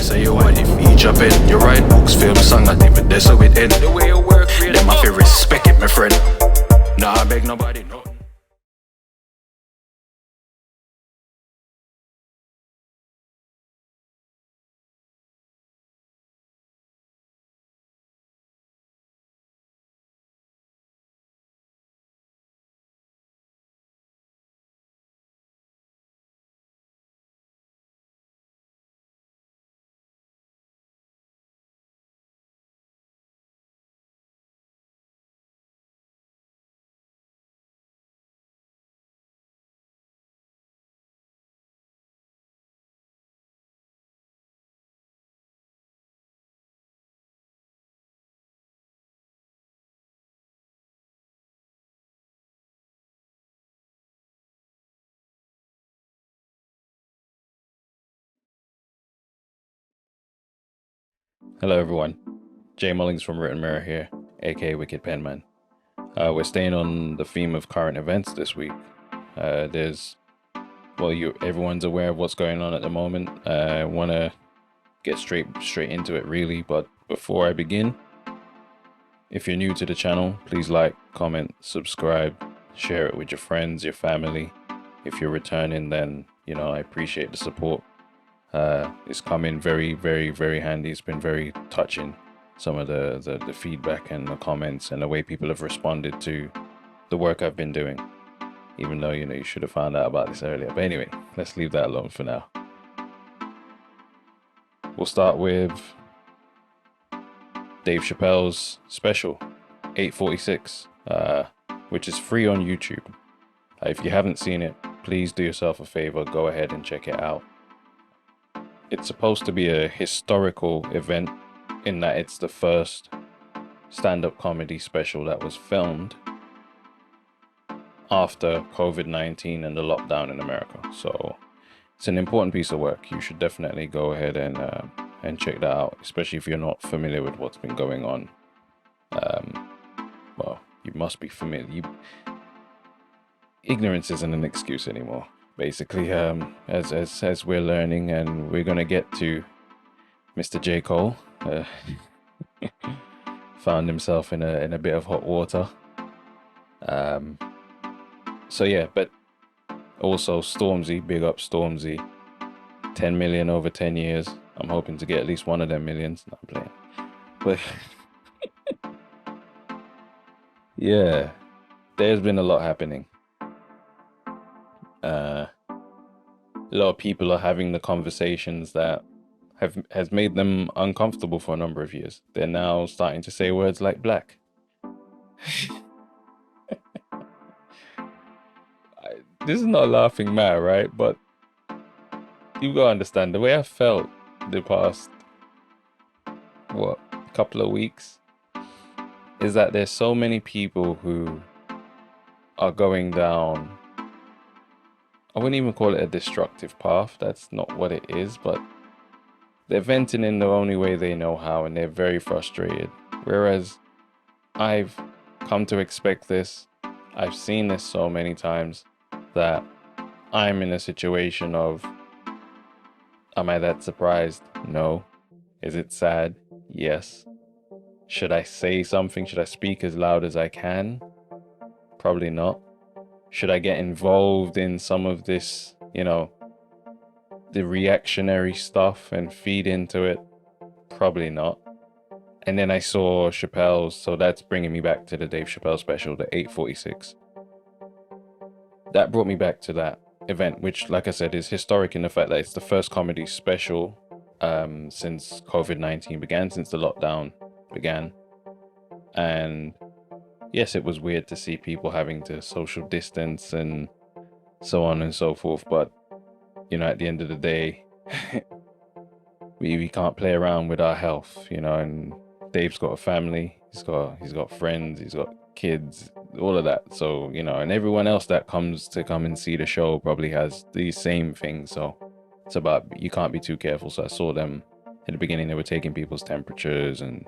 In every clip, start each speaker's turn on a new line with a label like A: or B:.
A: say you want it, feature pen. You write books, film, song, not even there, so it end. The way you work, really, them I feel respect it, my friend. Nah, I beg nobody, no.
B: Hello everyone, Jay Mullings from Written Mirror here, aka Wicked Penman. We're staying on the theme of current events this week. Everyone's aware of what's going on at the moment. I want to get straight into it really, but before I begin, if you're new to the channel, please like, comment, subscribe, share it with your friends, your family. If you're returning, then I appreciate the support. It's come in very, very, very handy. It's been very touching, some of the feedback and the comments and the way people have responded to the work I've been doing, even though you should have found out about this earlier. But anyway, let's leave that alone for now. We'll start with Dave Chappelle's special 846, which is free on YouTube. If you haven't seen it, please do yourself a favor, go ahead and check it out. It's supposed to be a historical event in that it's the first stand-up comedy special that was filmed after COVID-19 and the lockdown in America. So it's an important piece of work. You should definitely go ahead and check that out, especially if you're not familiar with what's been going on. Well, you must be familiar. Ignorance isn't an excuse anymore. Basically, as we're learning, and we're gonna get to Mr. J. Cole, found himself in a bit of hot water. So yeah, but also Stormzy, big up Stormzy, 10 million over 10 years. I'm hoping to get at least one of them millions. Not playing, but yeah, there's been a lot happening. A lot of people are having the conversations that has made them uncomfortable for a number of years. They're now starting to say words like black. This is not a laughing matter, right? But you've got to understand, the way I felt the past couple of weeks is that there's so many people who are going down, I wouldn't even call it a destructive path. That's not what it is, but they're venting in the only way they know how, and they're very frustrated. Whereas I've come to expect this. I've seen this so many times that I'm in a situation of, am I that surprised? No. Is it sad? Yes. Should I say something? Should I speak as loud as I can? Probably not. Should I get involved in some of this, the reactionary stuff and feed into it? Probably not. And then I saw Chappelle's, so that's bringing me back to the Dave Chappelle special, the 846. That brought me back to that event, which, like I said, is historic in the fact that it's the first comedy special since COVID-19 began, since the lockdown began. And yes, it was weird to see people having to social distance and so on and so forth, but at the end of the day, we can't play around with our health, and Dave's got a family, he's got friends, he's got kids, all of that. So, and everyone else that comes and see the show probably has these same things. So it's about, you can't be too careful. So I saw them at the beginning, they were taking people's temperatures and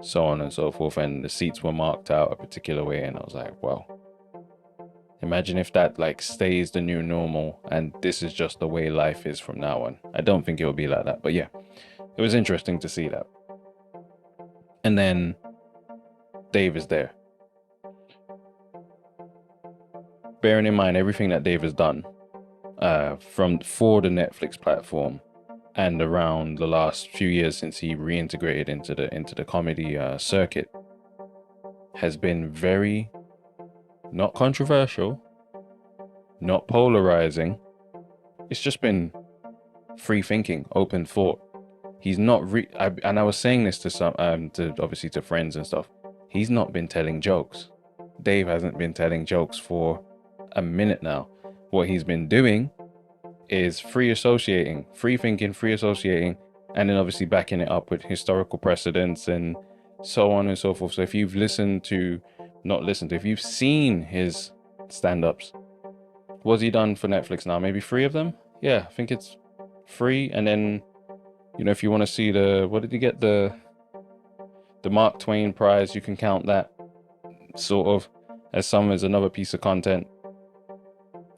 B: so on and so forth, and the seats were marked out a particular way, and I was like, wow, Imagine if that like stays the new normal and this is just the way life is from now on. I don't think it will be like that, but yeah, it was interesting to see that. And then Dave is there. Bearing in mind everything that Dave has done for the Netflix platform and around the last few years since he reintegrated into the comedy circuit, has been very not controversial, not polarizing. It's just been free thinking, open thought. He's not and I was saying this to some obviously to friends and stuff. He's not been telling jokes. Dave hasn't been telling jokes for a minute now. What he's been doing is free associating, free thinking, free associating, and then obviously backing it up with historical precedents and so on and so forth. So if you've if you've seen his stand-ups, what's he done for Netflix now? Maybe 3 of them? Yeah, I think it's 3. And then, you know, if you want to see what did he get? The Mark Twain prize, you can count that sort of as another piece of content.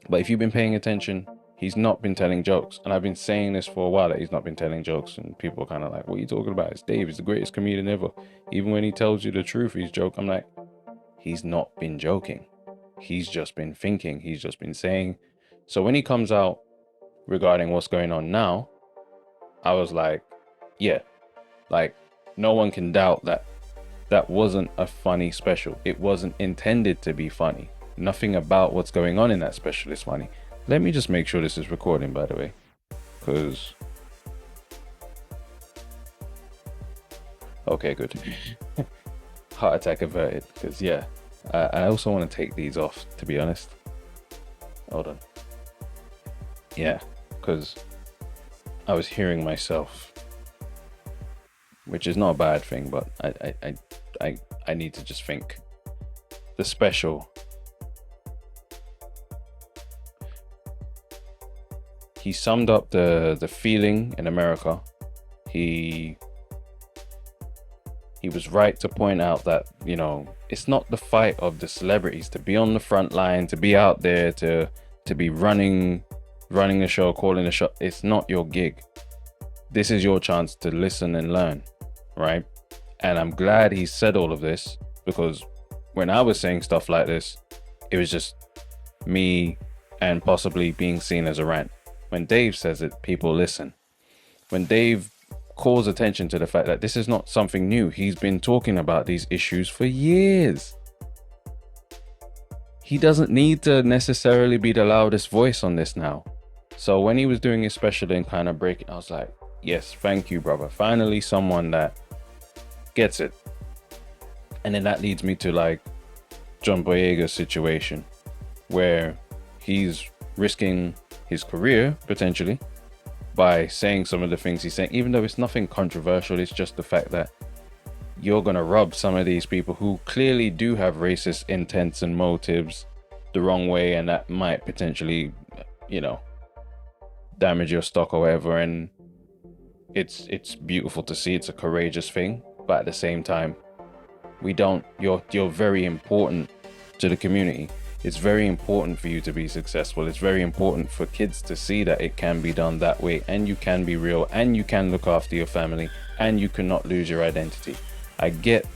B: But if you've been paying attention, he's not been telling jokes. And I've been saying this for a while, that he's not been telling jokes. And people are kind of like, what are you talking about? It's Dave. He's the greatest comedian ever. Even when he tells you the truth, he's joking. I'm like, he's not been joking. He's just been thinking. He's just been saying. So when he comes out regarding what's going on now, I was like, yeah, like no one can doubt that that wasn't a funny special. It wasn't intended to be funny. Nothing about what's going on in that special is funny. Let me just make sure this is recording, by the way, because okay, good. Heart attack averted. Because yeah, I also want to take these off, to be honest. Hold on. Yeah, because I was hearing myself, which is not a bad thing, but I need to just think. The special. He summed up the feeling in America. He was right to point out that, you know, it's not the fight of the celebrities to be on the front line, to be out there, to be running the show, calling the show. It's not your gig. This is your chance to listen and learn, right? And I'm glad he said all of this, because when I was saying stuff like this, it was just me and possibly being seen as a rant. When Dave says it, people listen. When Dave calls attention to the fact that this is not something new, he's been talking about these issues for years. He doesn't need to necessarily be the loudest voice on this now. So when he was doing his special and kind of breaking, I was like, yes, thank you, brother. Finally, someone that gets it. And then that leads me to like John Boyega's situation, where he's risking his career potentially by saying some of the things he's saying, even though it's nothing controversial. It's just the fact that you're gonna rub some of these people who clearly do have racist intents and motives the wrong way, and that might potentially, you know, damage your stock or whatever. And it's beautiful to see. It's a courageous thing, but at the same time, you're very important to the community. It's very important for you to be successful. It's very important for kids to see that it can be done that way, and you can be real, and you can look after your family, and you cannot lose your identity. I get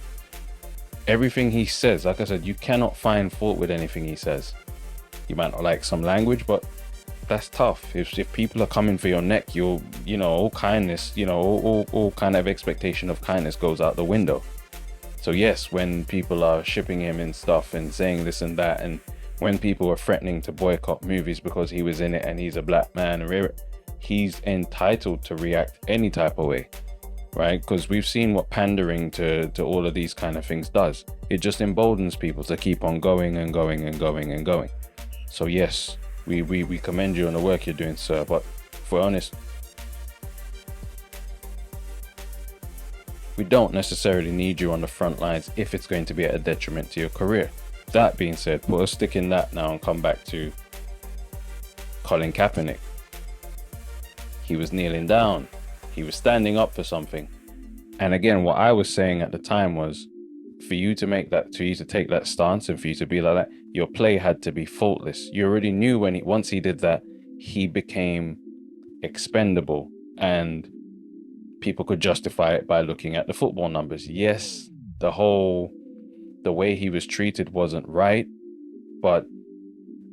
B: everything he says. Like I said, you cannot find fault with anything he says. You might not like some language, but that's tough. If people are coming for your neck, you know, all kindness, you know, all kind of expectation of kindness goes out the window. So yes, when people are shipping him and stuff and saying this and that, and when people are threatening to boycott movies because he was in it and he's a black man, he's entitled to react any type of way, right? Because we've seen what pandering to all of these kind of things does. It just emboldens people to keep on going and going and going and going. So yes, we commend you on the work you're doing, sir, but if we're honest, we don't necessarily need you on the front lines if it's going to be at a detriment to your career. That being said, put a stick in that now and come back to Colin Kaepernick. He was kneeling down. He was standing up for something. And again, what I was saying at the time was, for you to take that stance and for you to be like that, your play had to be faultless. You already knew once he did that, he became expendable, and people could justify it by looking at the football numbers. Yes, the way he was treated wasn't right, but,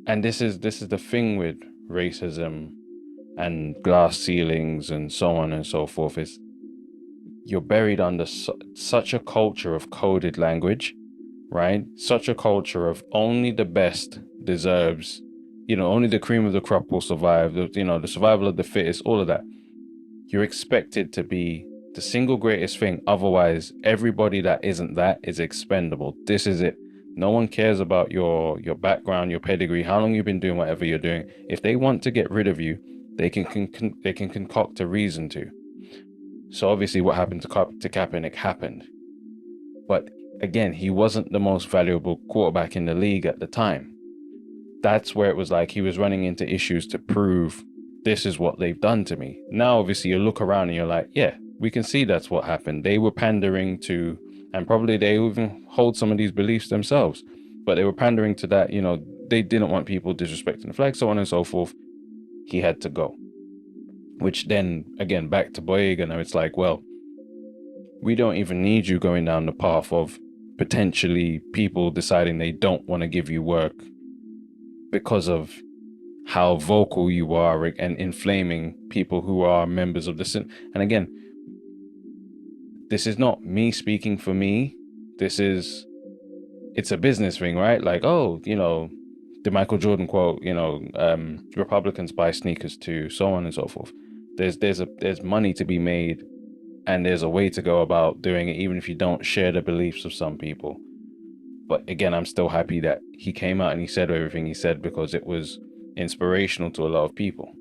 B: and this is the thing with racism and glass ceilings and so on and so forth, is you're buried under such a culture of coded language, right? Such a culture of only the best deserves, only the cream of the crop will survive, the survival of the fittest, all of that. You're expected to be the single greatest thing. Otherwise, everybody that isn't that is expendable. This is it. No one cares about your background, your pedigree, how long you've been doing whatever you're doing. If they want to get rid of you, they can concoct a reason to. So obviously what happened to Kaepernick happened. But again, he wasn't the most valuable quarterback in the league at the time. That's where it was like he was running into issues to prove, this is what they've done to me. Now, obviously, you look around and you're like, yeah, we can see that's what happened. They were pandering to, and probably they even hold some of these beliefs themselves, but they were pandering to that, they didn't want people disrespecting the flag, so on and so forth. He had to go. Which then, again, back to Boyega, now it's like, well, we don't even need you going down the path of potentially people deciding they don't want to give you work because of how vocal you are and inflaming people who are members of the sin. And again, this is not me speaking for me. It's a business thing, right? Like, the Michael Jordan quote, Republicans buy sneakers too, so on and so forth. There's money to be made, and there's a way to go about doing it, even if you don't share the beliefs of some people. But again, I'm still happy that he came out and he said everything he said, because it was inspirational to a lot of people.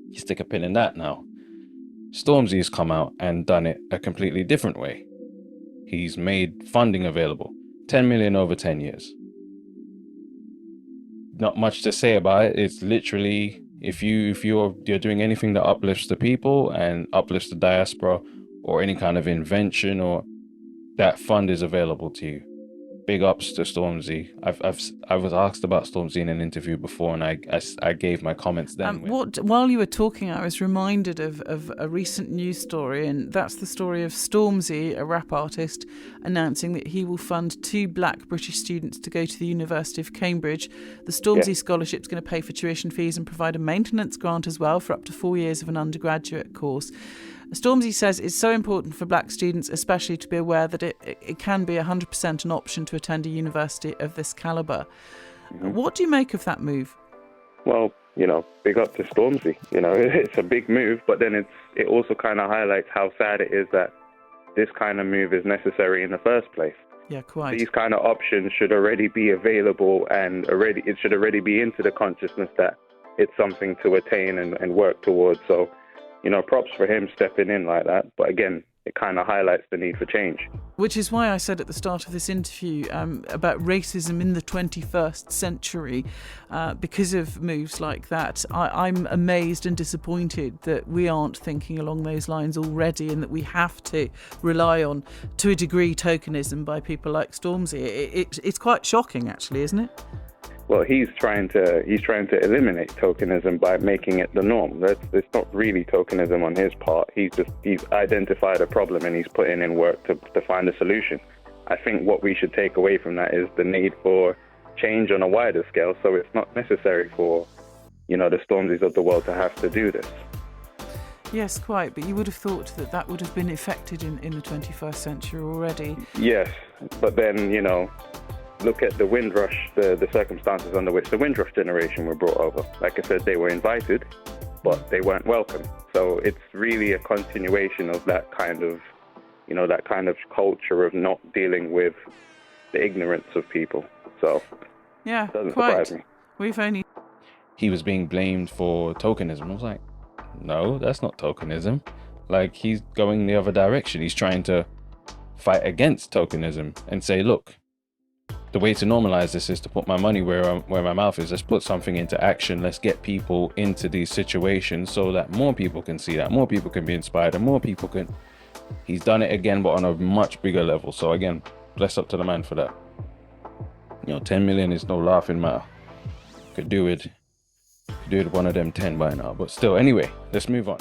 B: You stick a pin in that now. Stormzy's come out and done it a completely different way. He's made funding available, 10 million over 10 years. Not much to say about it. It's literally, if you're doing anything that uplifts the people and uplifts the diaspora, or any kind of invention, or that fund is available to you. Big ups to Stormzy. I was asked about Stormzy in an interview before, and I gave my comments then.
C: While you were talking, I was reminded of a recent news story, and that's the story of Stormzy, a rap artist, announcing that he will fund 2 black British students to go to the University of Cambridge. The Stormzy Scholarship is going to pay for tuition fees and provide a maintenance grant as well for up to 4 years of an undergraduate course. Stormzy says it's so important for black students especially to be aware that it can be 100% an option to attend a university of this calibre. Mm-hmm. What do you make of that move?
D: Well, big up to Stormzy. It's a big move, but then it also kind of highlights how sad it is that this kind of move is necessary in the first place.
C: Yeah, quite.
D: These kind of options should already be available, and it should already be into the consciousness that it's something to attain and work towards. So, props for him stepping in like that. But again, it kind of highlights the need for change. Which
C: is why I said at the start of this interview about racism in the 21st century, because of moves like that. I'm amazed and disappointed that we aren't thinking along those lines already, and that we have to rely on, to a degree, tokenism by people like Stormzy. It's quite shocking, actually, isn't it?
D: Well, he's trying to eliminate tokenism by making it the norm. It's not really tokenism on his part. He's identified a problem and he's putting in work to find a solution. I think what we should take away from that is the need for change on a wider scale. So it's not necessary for, the Stormzys of the world to have to do this.
C: Yes, quite. But you would have thought that would have been effected in the 21st century already.
D: Yes, but then, look at the Windrush, the circumstances under which the Windrush generation were brought over. Like I said, they were invited, but they weren't welcome. So it's really a continuation of that kind of culture of not dealing with the ignorance of people. So
C: yeah,
D: it doesn't
C: quite.
D: surprise me.
B: He was being blamed for tokenism. I was like, no, that's not tokenism. Like, he's going the other direction. He's trying to fight against tokenism and say, look, the way to normalize this is to put my money where my mouth is. Let's put something into action. Let's get people into these situations so that more people can see that, more people can be inspired, and more people can. He's done it again, but on a much bigger level. So again, bless up to the man for that. 10 million is no laughing matter. Could do it one of them 10 by now, but still. Anyway, let's move on.